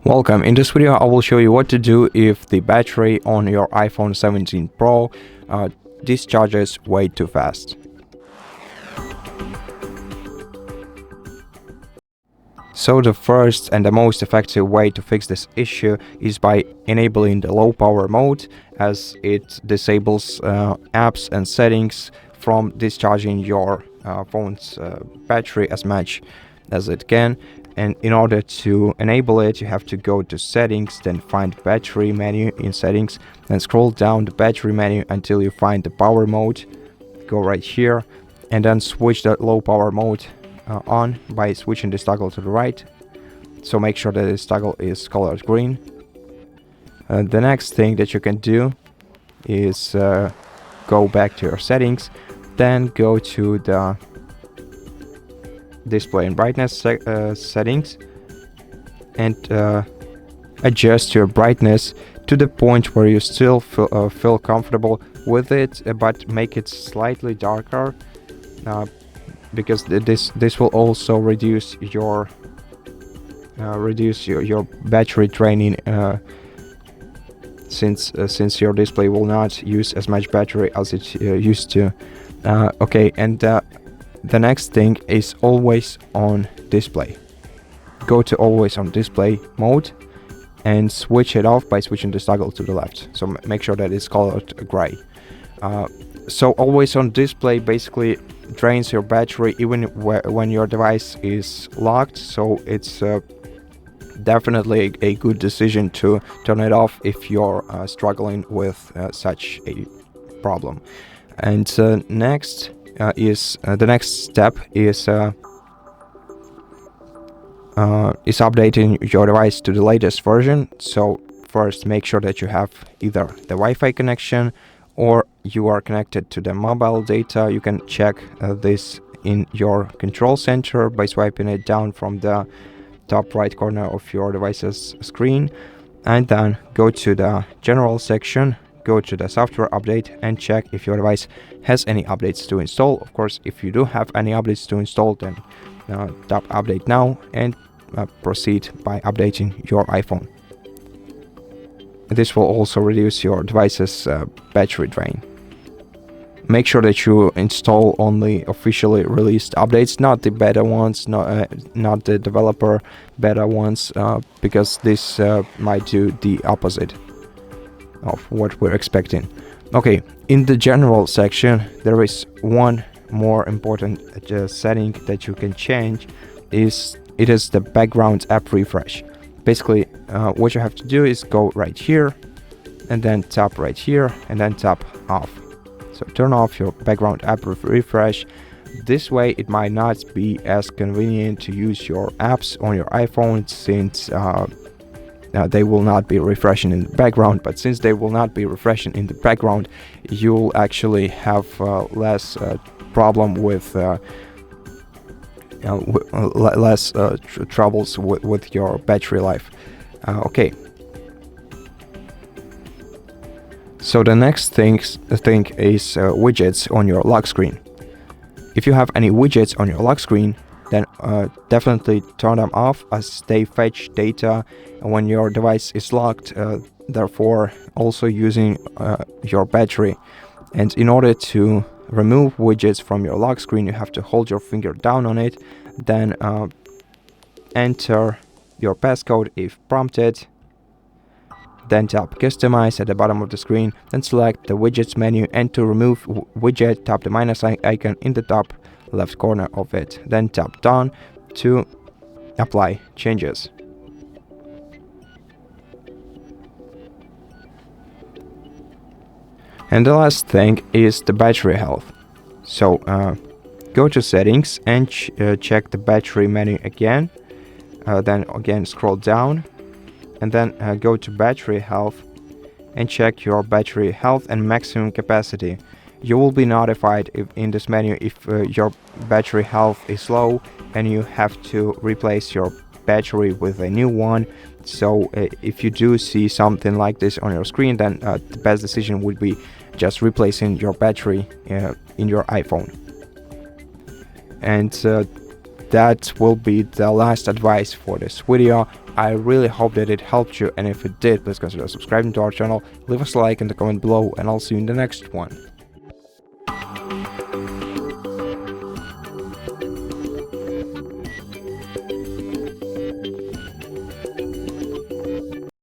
Welcome. In this video I will show you what to do if the battery on your iPhone 17 Pro discharges way too fast. So the first and the most effective way to fix this issue is by enabling the low power mode, as it disables apps and settings from discharging your phone's battery as much as it can. And in order to enable it, you have to go to settings, then find battery menu in settings, then scroll down the battery menu until you find the power mode. Go right here and then switch the low power mode on by switching this toggle to the right. So make sure that this toggle is colored green. The next thing that you can do is go back to your settings, then go to the display and brightness settings and adjust your brightness to the point where you still feel comfortable with it, but make it slightly darker, because this will also reduce your battery draining, since your display will not use as much battery as it used to. Okay, and the next thing is always on display. Go to always on display mode and switch it off by switching this toggle to the left. So make sure that it's colored gray. So always on display basically drains your battery even when your device is locked. So it's definitely a good decision to turn it off if you're struggling with such a problem. And next the next step is updating your device to the latest version. So first make sure that you have either the Wi-Fi connection or you are connected to the mobile data. You can check this in your control center by swiping it down from the top right corner of your device's screen, and then go to the general section, go to the software update and check if your device has any updates to install. Of course, if you do have any updates to install, then tap update now and proceed by updating your iPhone. This will also reduce your device's battery drain. Make sure that you install only officially released updates, not the beta ones, not the developer beta ones, because this might do the opposite of what we're expecting. Okay, in the general section there is one more important setting that you can change. It is the background app refresh. Basically what you have to do is go right here and then tap right here and then tap off. So turn off your background app refresh. This way it might not be as convenient to use your apps on your iPhone, since they will not be refreshing in the background. But since they will not be refreshing in the background, you'll actually have less problem with less troubles with your battery life. Okay. So the next thing is widgets on your lock screen. If you have any widgets on your lock screen, then definitely turn them off, as they fetch data when your device is locked, therefore also using your battery. And in order to remove widgets from your lock screen, you have to hold your finger down on it, then enter your passcode if prompted, then tap customize at the bottom of the screen, then select the widgets menu, and to remove widget, tap the minus icon in the top left corner of it, then tap done to apply changes. And the last thing is the battery health. So go to settings and check the battery menu again, then again scroll down and then go to battery health and check your battery health and maximum capacity. You will be notified in this menu if your battery health is low and you have to replace your battery with a new one. So if you do see something like this on your screen, then the best decision would be just replacing your battery in your iPhone. And that will be the last advice for this video. I really hope that it helped you, and if it did, please consider subscribing to our channel, leave us a like and a comment below, and I'll see you in the next one.